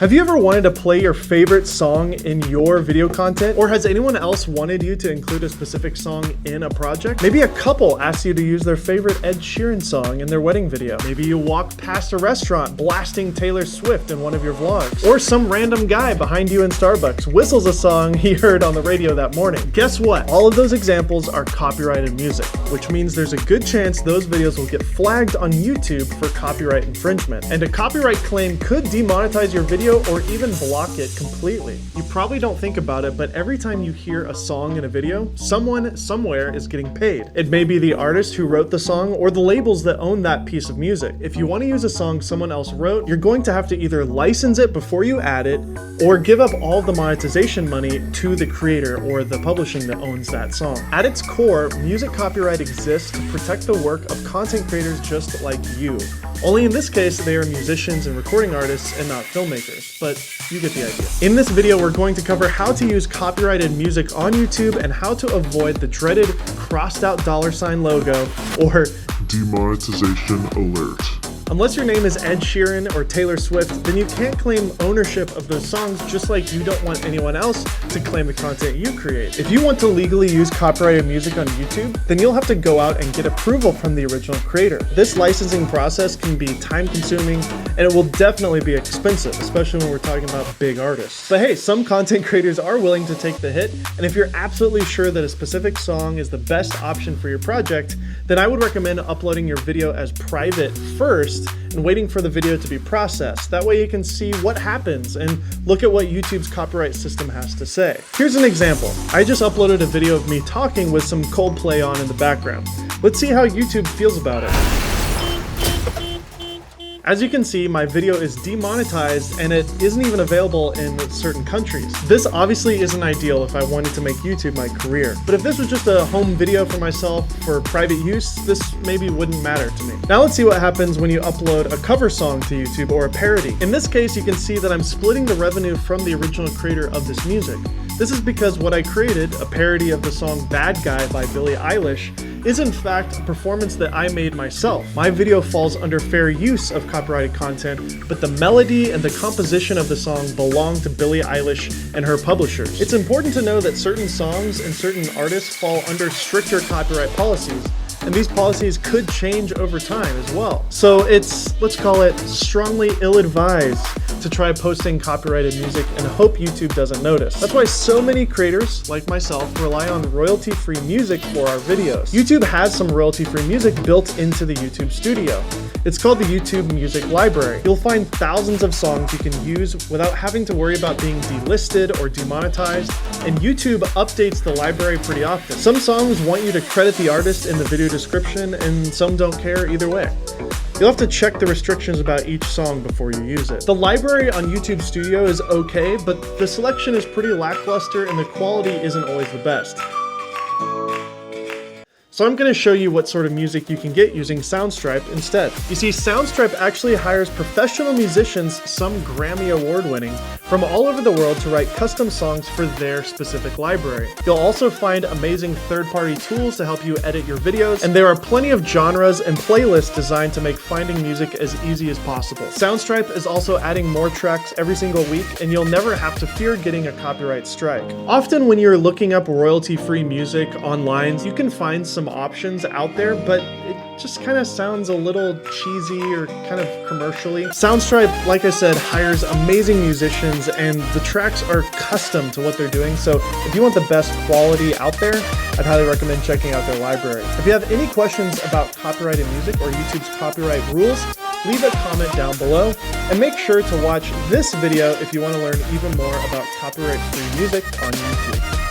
Have you ever wanted to play your favorite song in your video content? Or has anyone else wanted you to include a specific song in a project? Maybe a couple asked you to use their favorite Ed Sheeran song in their wedding video. Maybe you walked past a restaurant blasting Taylor Swift in one of your vlogs. Or some random guy behind you in Starbucks whistles a song he heard on the radio that morning. Guess what? All of those examples are copyrighted music, which means there's a good chance those videos will get flagged on YouTube for copyright infringement. And a copyright claim could demonetize your video or even block it completely. You probably don't think about it, but every time you hear a song in a video, someone somewhere is getting paid. It may be the artist who wrote the song or the labels that own that piece of music. If you want to use a song someone else wrote, you're going to have to either license it before you add it or give up all the monetization money to the creator or the publishing that owns that song. At its core, music copyright exists to protect the work of content creators just like you. Only in this case, they are musicians and recording artists and not filmmakers, but you get the idea. In this video, we're going to cover how to use copyrighted music on YouTube and how to avoid the dreaded crossed out $ logo or demonetization alert. Unless your name is Ed Sheeran or Taylor Swift, then you can't claim ownership of those songs, just like you don't want anyone else to claim the content you create. If you want to legally use copyrighted music on YouTube, then you'll have to go out and get approval from the original creator. This licensing process can be time-consuming, and it will definitely be expensive, especially when we're talking about big artists. But hey, some content creators are willing to take the hit, and if you're absolutely sure that a specific song is the best option for your project, then I would recommend uploading your video as private first and waiting for the video to be processed. That way you can see what happens and look at what YouTube's copyright system has to say. Here's an example. I just uploaded a video of me talking with some Coldplay on in the background. Let's see how YouTube feels about it. As you can see, my video is demonetized and it isn't even available in certain countries. This obviously isn't ideal if I wanted to make YouTube my career, but if this was just a home video for myself for private use, this maybe wouldn't matter to me. Now let's see what happens when you upload a cover song to YouTube or a parody. In this case, you can see that I'm splitting the revenue from the original creator of this music. This is because what I created, a parody of the song Bad Guy by Billie Eilish, is in fact a performance that I made myself. My video falls under fair use of copyrighted content, but the melody and the composition of the song belong to Billie Eilish and her publishers. It's important to know that certain songs and certain artists fall under stricter copyright policies, and these policies could change over time as well. So it's, let's call it, strongly ill-advised to try posting copyrighted music and hope YouTube doesn't notice. That's why so many creators, like myself, rely on royalty-free music for our videos. YouTube has some royalty-free music built into the YouTube Studio. It's called the YouTube Music Library. You'll find thousands of songs you can use without having to worry about being delisted or demonetized, and YouTube updates the library pretty often. Some songs want you to credit the artist in the video description, and some don't care either way. You'll have to check the restrictions about each song before you use it. The library on YouTube Studio is okay, but the selection is pretty lackluster and the quality isn't always the best. So I'm going to show you what sort of music you can get using Soundstripe instead. You see, Soundstripe actually hires professional musicians, some Grammy Award winning, from all over the world to write custom songs for their specific library. You'll also find amazing third-party tools to help you edit your videos, and there are plenty of genres and playlists designed to make finding music as easy as possible. Soundstripe is also adding more tracks every single week, and you'll never have to fear getting a copyright strike. Often when you're looking up royalty-free music online, you can find some options out there, but it just kind of sounds a little cheesy or kind of commercially. Soundstripe, like I said, hires amazing musicians and the tracks are custom to what they're doing, so if you want the best quality out there, I'd highly recommend checking out their library. If you have any questions about copyrighted music or YouTube's copyright rules, leave a comment down below, and make sure to watch this video if you want to learn even more about copyright-free music on YouTube.